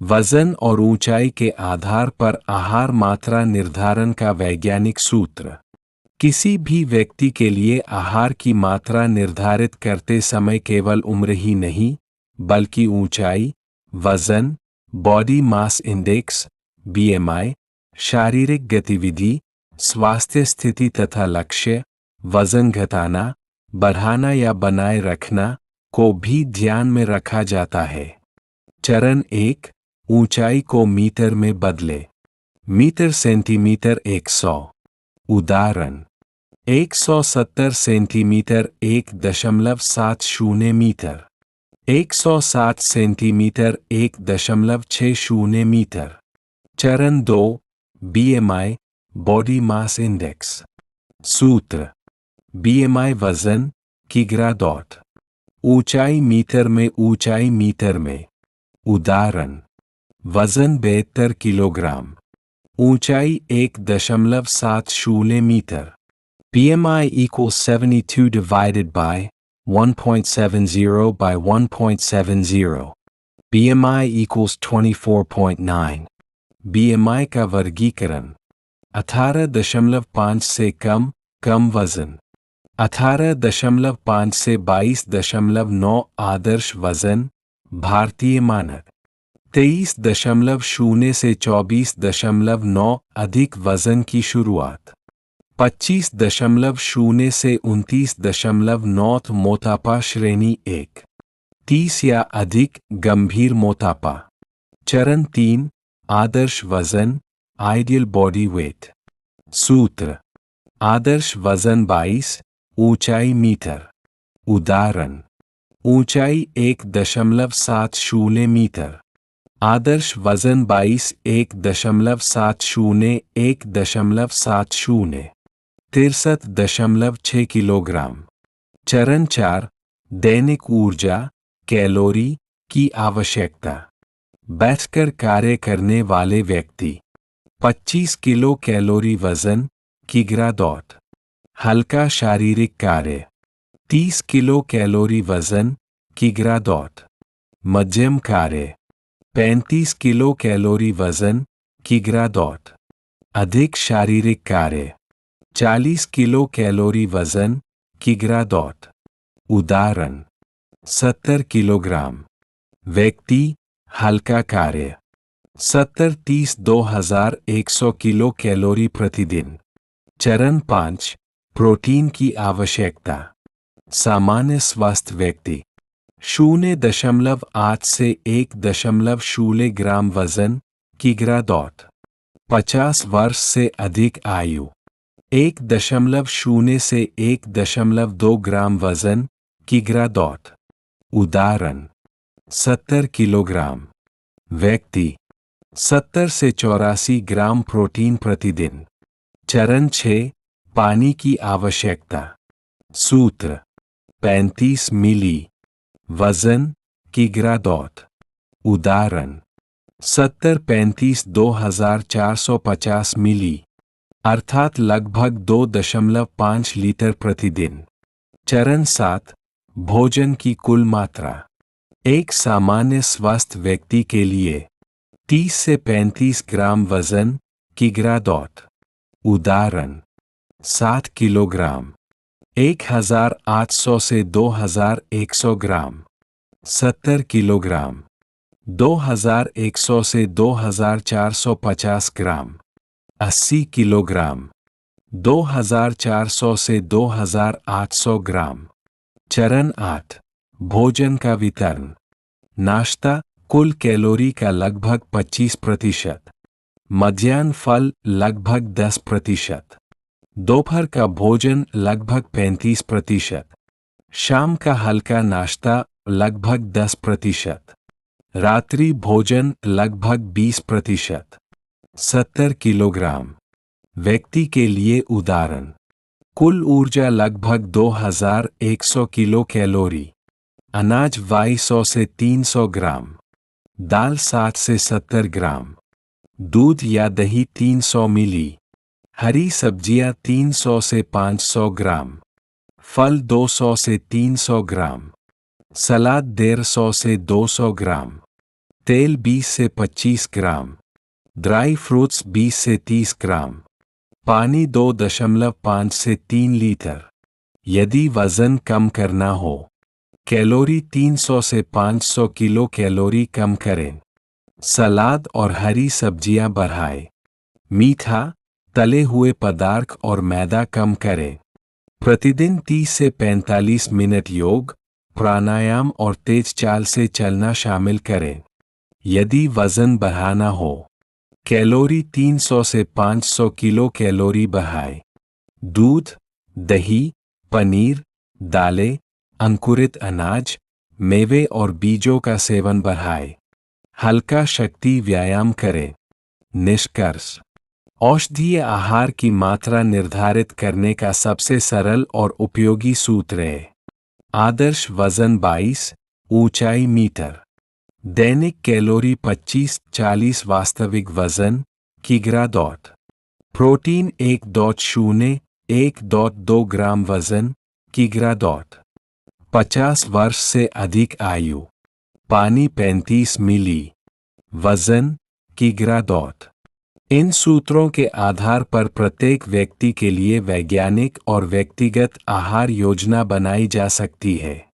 वजन और ऊंचाई के आधार पर आहार मात्रा निर्धारण का वैज्ञानिक सूत्र। किसी भी व्यक्ति के लिए आहार की मात्रा निर्धारित करते समय केवल उम्र ही नहीं, बल्कि ऊंचाई, वजन, बॉडी मास इंडेक्स (बीएमआई), शारीरिक गतिविधि, स्वास्थ्य स्थिति तथा लक्ष्य, वजन घटाना, बढ़ाना या बनाए रखना को भी ध्यान में रखा जाता है। चरण 1, ऊंचाई को मीटर में बदले। Metre centimetre 100। उदाहरण: 170 सेंटीमीटर 1.70 मीटर। 160 centimetre 1.60 metre. चरण 2, बीएमआई, बॉडी मास इंडेक्स। सूत्र: बीएमआई वजन किग्रा. ऊंचाई मीटर में, ऊंचाई मीटर में। उदाहरण: वजन 72 किलोग्राम, ऊंचाई 1.70 metre. BMI equals 72 divided by 1.70 by 1.70. BMI equals 24.9. BMI का वर्गीकरण: 18.5 से कम, कम वजन। 18.5 से 22.9 आदर्श वजन, भारतीय मानक। 23.0 से 24.9 अधिक वजन की शुरुआत। 25.0 से 29.9 मोटापा श्रेणी 1। 30 या अधिक गंभीर मोटापा। चरण 3, आदर्श वजन, आइडियल बॉडी वेट। सूत्र: आदर्श वजन 22, ऊंचाई मीटर। उदाहरण: ऊंचाई 1.70 मीटर। आदर्श वजन 22 1.70 1.70 63.6 किलोग्राम। चरण 4, दैनिक ऊर्जा, कैलोरी की आवश्यकता। बैठकर कार्य करने वाले व्यक्ति 25 किलो कैलोरी वजन किग्रा. हल्का शारीरिक कार्य 30 किलो कैलोरी वजन किग्रा. मध्यम कार्य 35 किलो कैलोरी वजन किग्रा. अधिक शारीरिक कार्य 40 किलो कैलोरी वजन किग्रा. उदाहरण: 70 किलोग्राम। व्यक्ति, हल्का कार्य 70-30 2100 किलो कैलोरी प्रतिदिन। चरण 5, प्रोटीन की आवश्यकता। सामान्य स्वस्थ व्यक्ति 0.8 से 1.0 ग्राम वजन किग्रा. 50 वर्ष से अधिक आयु 1.0 से 1.2 ग्राम वजन किग्रा. उदाहरण: 70 किलोग्राम। व्यक्ति 70 से 84 ग्राम प्रोटीन प्रतिदिन। चरण 6, पानी की आवश्यकता। सूत्र: 35 मिली। वजन किग्रा. उदाहरण: 70-35 2450 मिली, अर्थात लगभग 2.5 लीटर प्रतिदिन। चरण 7, भोजन की कुल मात्रा। एक सामान्य स्वस्थ व्यक्ति के लिए 30 से 35 ग्राम वजन किग्रा. उदाहरण: 60 किलोग्राम। 1800 से 2100 ग्राम। 70 किलोग्राम। 2100 से 2450 ग्राम। 80 किलोग्राम। 2400 से 2800 ग्राम। चरण 8, भोजन का वितरण। नाश्ता कुल कैलोरी का लगभग 25%। मध्याह्न फल लगभग 10%। दोपहर का भोजन लगभग 35%। शाम का हल्का नाश्ता लगभग 10%। रात्रि भोजन लगभग 20%। 70 किलोग्राम। व्यक्ति के लिए उदाहरण: कुल ऊर्जा लगभग 2100 किलो कैलोरी। अनाज 200 से 300 ग्राम। दाल 60 से 70 ग्राम। दूध या दही 300 मिली। हरी सब्जियां 300 से 500 ग्राम। फल 200 से 300 ग्राम। सलाद 150 से 200 ग्राम। तेल 20 से 25 ग्राम, ड्राई फ्रूट्स 20 से 30 ग्राम, पानी 2.5 से 3 लीटर। यदि वजन कम करना हो, कैलोरी 300 से 500 किलो कैलोरी कम करें। सलाद और हरी सब्जियां बढ़ाएं। मीठा, तले हुए पदार्थ और मैदा कम करें। प्रतिदिन 30 से 45 मिनट योग, प्राणायाम और तेज चाल से चलना शामिल करें। यदि वजन बढ़ाना हो, कैलोरी 300 से 500 किलो कैलोरी बढ़ाएं। दूध, दही, पनीर, दालें, अंकुरित अनाज, मेवे और बीजों का सेवन बढ़ाएं। हल्का शक्ति व्यायाम करें। निष्कर्ष: औषधीय आहार की मात्रा निर्धारित करने का सबसे सरल और उपयोगी सूत्र है। आदर्श वजन 22, ऊंचाई मीटर, दैनिक कैलोरी 25-40, वास्तविक वजन किग्रा. प्रोटीन 1.0-1.2 ग्राम, वजन किग्रा. 50 वर्ष से अधिक आयु, पानी 35 मिली, वजन किग्रा. इन सूत्रों के आधार पर प्रत्येक व्यक्ति के लिए वैज्ञानिक और व्यक्तिगत आहार योजना बनाई जा सकती है।